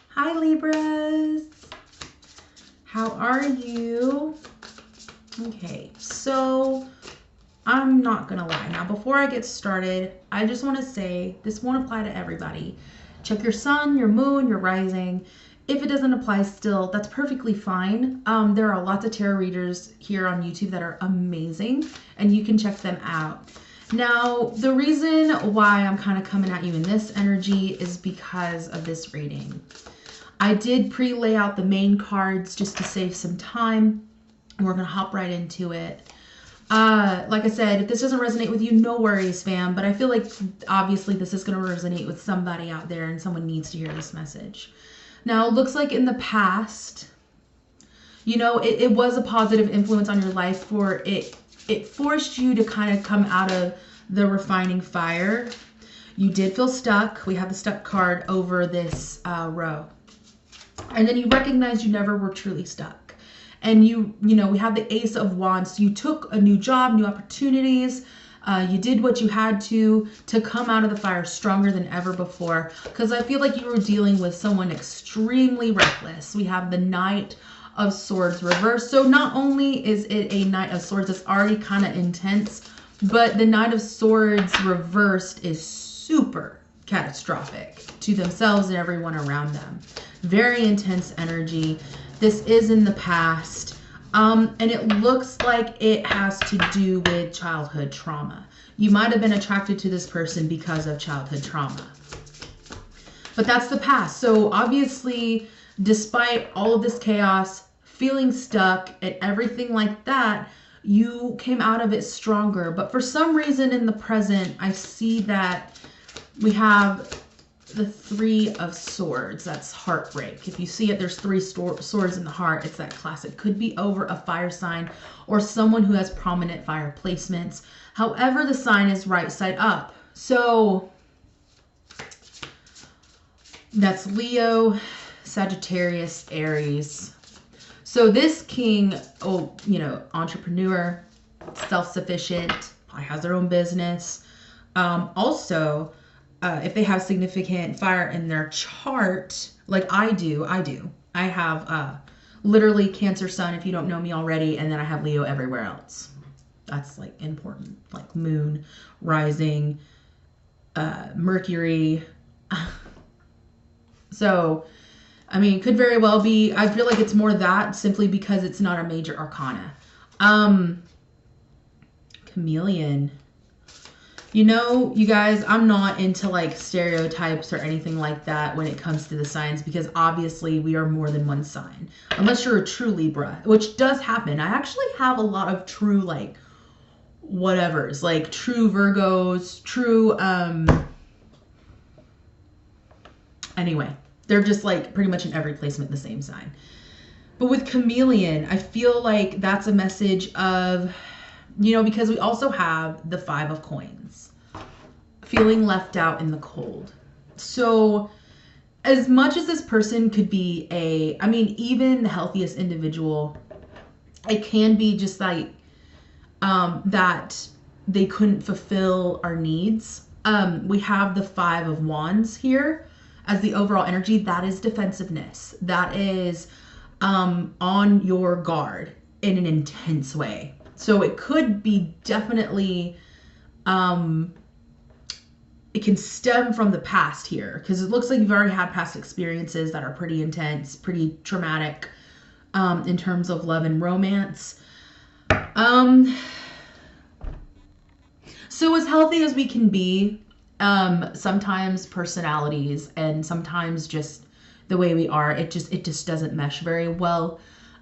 Hi Libras, how are you? Okay, so I'm not gonna lie. Now before I get started, I just want to say this won't apply to everybody. Check your sun, your moon, your rising. If it doesn't apply still, that's perfectly fine. There are lots of tarot readers here on YouTube that are amazing, and you can check them out. Now, the reason why I'm kind of coming at you in this energy is because of this reading. I did pre-lay out the main cards just to save some time. We're going to hop right into it. Like I said, if this doesn't resonate with you, no worries, fam. But I feel like obviously this is going to resonate with somebody out there and someone needs to hear this message. Now, it looks like in the past, you know, it was a positive influence on your life for it forced you to kind of come out of the refining fire. You did feel stuck. We have the stuck card over this row. And then you recognize you never were truly stuck. And you know, we have the Ace of Wands. You took a new job, new opportunities. You did what you had to come out of the fire stronger than ever before. Because I feel like you were dealing with someone extremely reckless. We have the Knight of Swords reversed. So not only is it a Knight of Swords that's already kind of intense, but the Knight of Swords reversed is super catastrophic to themselves and everyone around them. Very intense energy. This is in the past. And it looks like it has to do with childhood trauma. You might have been attracted to this person because of childhood trauma. But that's the past. So obviously, despite all of this chaos, feeling stuck and everything like that, you came out of it stronger. But for some reason in the present, I see that we have the Three of Swords. That's heartbreak. If you see it, there's three swords in the heart. It's that classic. Could be over a fire sign or someone who has prominent fire placements. However, the sign is right side up. So that's Leo, Sagittarius, Aries. So this king, you know, entrepreneur, self-sufficient, probably has their own business. Also, if they have significant fire in their chart, like I do. I have literally Cancer Sun, if you don't know me already, and then I have Leo everywhere else. That's like important, like Moon, Rising, Mercury. So, I mean, it could very well be, I feel like it's more that simply because it's not a major arcana. Chameleon. You know, you guys, I'm not into like stereotypes or anything like that when it comes to the signs, because obviously we are more than one sign. Unless you're a true Libra, which does happen. I actually have a lot of true like whatevers, like true Virgos, true, anyway, they're just like pretty much in every placement the same sign. But with Chameleon, I feel like that's a message of, you know, because we also have the Five of Coins, feeling left out in the cold. So as much as this person could be I mean, even the healthiest individual, it can be just like that they couldn't fulfill our needs. We have the Five of Wands here as the overall energy. That is defensiveness. That is on your guard in an intense way. So it could be definitely, it can stem from the past here, because it looks like you've already had past experiences that are pretty intense, pretty traumatic in terms of love and romance. So as healthy as we can be, sometimes personalities and sometimes just the way we are, it just doesn't mesh very well.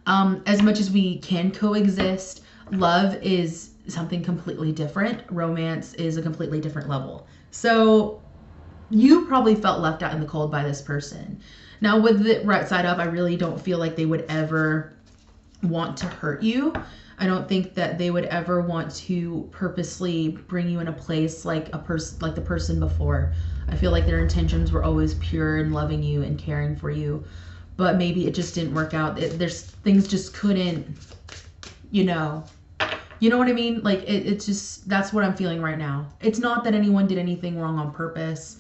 As much as we can coexist, love is something completely different. Romance is a completely different level. So you probably felt left out in the cold by this person. Now with the right side up, I really don't feel like they would ever want to hurt you. I don't think that they would ever want to purposely bring you in a place like the person before. I feel like their intentions were always pure and loving you and caring for you, but maybe it just didn't work out. There's things just couldn't, you know what I mean? Like it's just, that's what I'm feeling right now. It's not that anyone did anything wrong on purpose.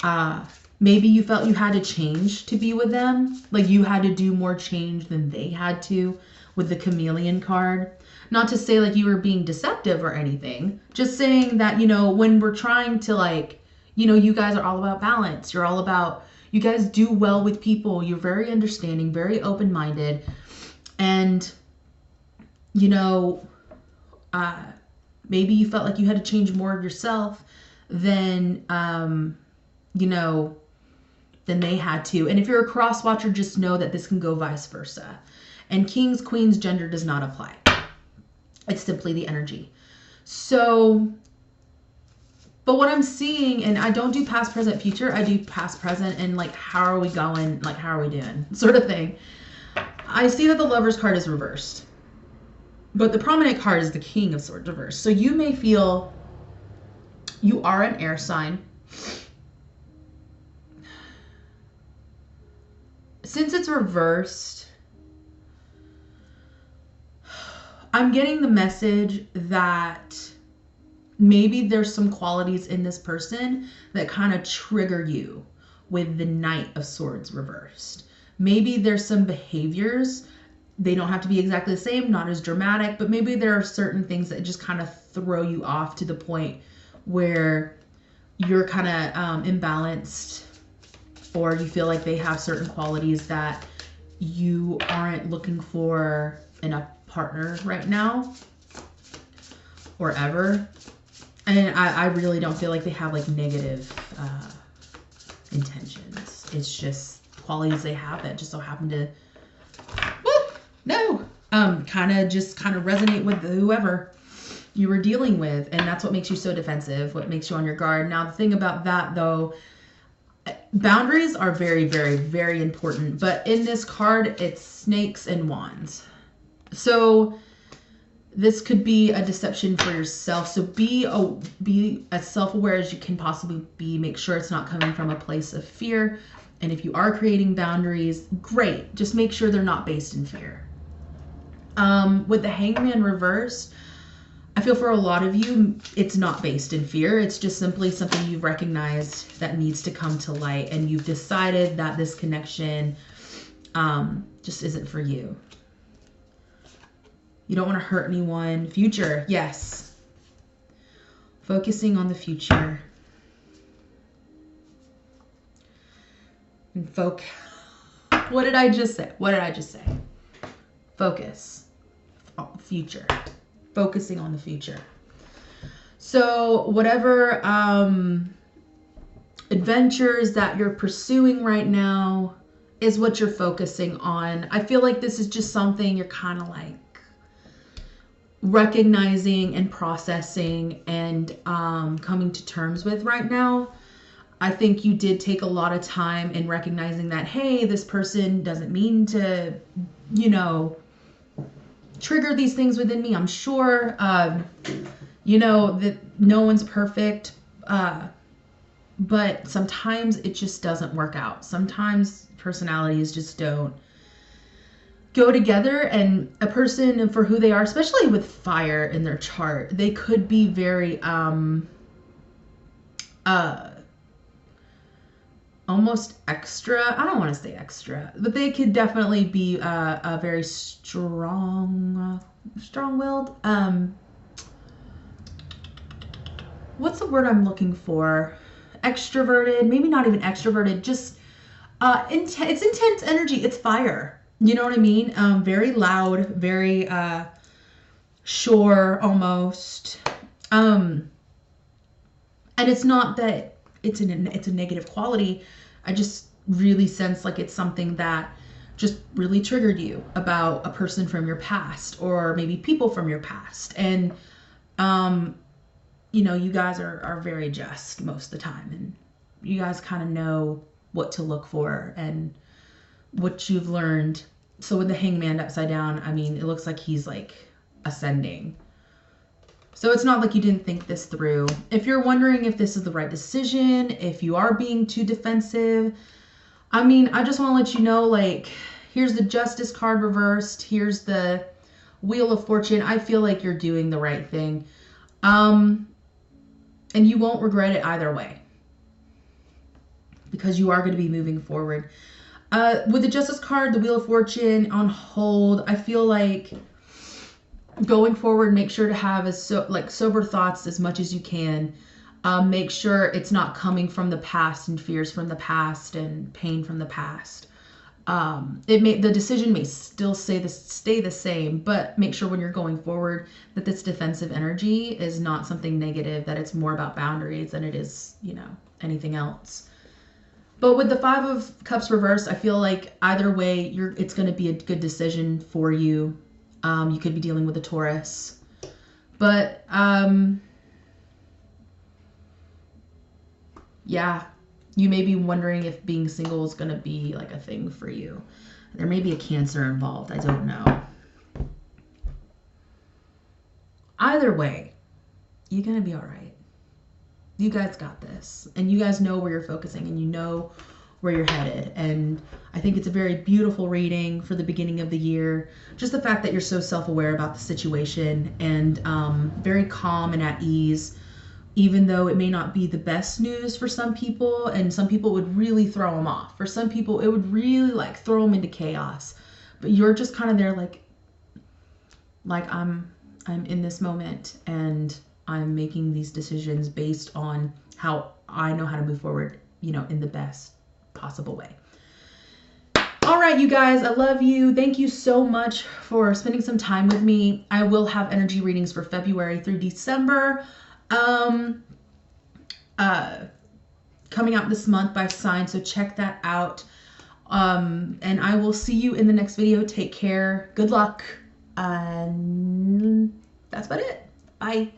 Maybe you felt you had to change to be with them. Like you had to do more change than they had to with the chameleon card. Not to say like you were being deceptive or anything. Just saying that, you know, when we're trying to like, you know, you guys are all about balance. You're all about, you guys do well with people. You're very understanding, very open-minded. And, you know, maybe you felt like you had to change more of yourself than, you know, than they had to. And if you're a cross watcher, just know that this can go vice versa. And kings, queens, gender does not apply. It's simply the energy. So, but what I'm seeing, and I don't do past, present, future. I do past, present, and like, how are we going? Like, how are we doing? Sort of thing. I see that the Lover's card is reversed. But the prominent card is the King of Swords reversed. So you may feel you are an air sign. Since it's reversed, I'm getting the message that maybe there's some qualities in this person that kind of trigger you with the Knight of Swords reversed. Maybe there's some behaviors. They don't have to be exactly the same, not as dramatic, but maybe there are certain things that just kind of throw you off to the point where you're kind of imbalanced, or you feel like they have certain qualities that you aren't looking for in a partner right now or ever. And I really don't feel like they have like negative intentions. It's just qualities they have that just so happen to kind of resonate with whoever you were dealing with. And that's what makes you so defensive, what makes you on your guard. Now, the thing about that, though, boundaries are very, very, very important. But in this card, it's snakes and wands. So this could be a deception for yourself. So be as self-aware as you can possibly be. Make sure it's not coming from a place of fear. And if you are creating boundaries, great. Just make sure they're not based in fear. With the Hangman reversed, I feel for a lot of you, it's not based in fear. It's just simply something you've recognized that needs to come to light. And you've decided that this connection just isn't for you. You don't want to hurt anyone. Future, yes. Focusing on the future. And what did I just say? What did I just say? Focus. Future. Focusing on the future. So whatever adventures that you're pursuing right now is what you're focusing on. I feel like this is just something you're kind of like recognizing and processing and coming to terms with right now. I think you did take a lot of time in recognizing that, hey, this person doesn't mean to, you know, trigger these things within me. I'm sure, you know, that no one's perfect, but sometimes it just doesn't work out. Sometimes personalities just don't go together, and a person for who they are, especially with fire in their chart, they could be very, almost extra. I don't want to say extra, but they could definitely be a very strong-willed. What's the word I'm looking for? Extroverted, maybe not even extroverted, just it's intense energy. It's fire. You know what I mean? Very loud, very sure almost. And it's not that it's a negative quality. I just really sense like it's something that just really triggered you about a person from your past, or maybe people from your past. And, you know, you guys are very just most of the time, and you guys kind of know what to look for and what you've learned. So with the Hangman upside down, I mean, it looks like he's like ascending. So it's not like you didn't think this through. If you're wondering if this is the right decision, if you are being too defensive, I mean, I just want to let you know, like, here's the Justice card reversed. Here's the Wheel of Fortune. I feel like you're doing the right thing. And you won't regret it either way. because you are going to be moving forward. With the Justice card, the Wheel of Fortune on hold, I feel like going forward, make sure to have sober thoughts as much as you can. Make sure it's not coming from the past and fears from the past and pain from the past. The decision may still stay the same, but make sure when you're going forward that this defensive energy is not something negative, that it's more about boundaries than it is, anything else. But with the Five of Cups reversed, I feel like either way, it's going to be a good decision for you. You could be dealing with a Taurus. But, yeah, you may be wondering if being single is going to be like a thing for you. There may be a Cancer involved. I don't know. Either way, you're going to be all right. You guys got this, and you guys know where you're focusing, and you know where you're headed. And I think it's a very beautiful reading for the beginning of the year. Just the fact that you're so self-aware about the situation and very calm and at ease, even though it may not be the best news for some people, and some people would really throw them off. For some people, it would really throw them into chaos. But you're just kind of there like I'm in this moment, and I'm making these decisions based on how I know how to move forward, in the best possible way. All right, you guys, I love you. Thank you so much for spending some time with me. I will have energy readings for February through December. Coming out this month by sign, so check that out. And I will see you in the next video. Take care. Good luck. And that's about it. Bye.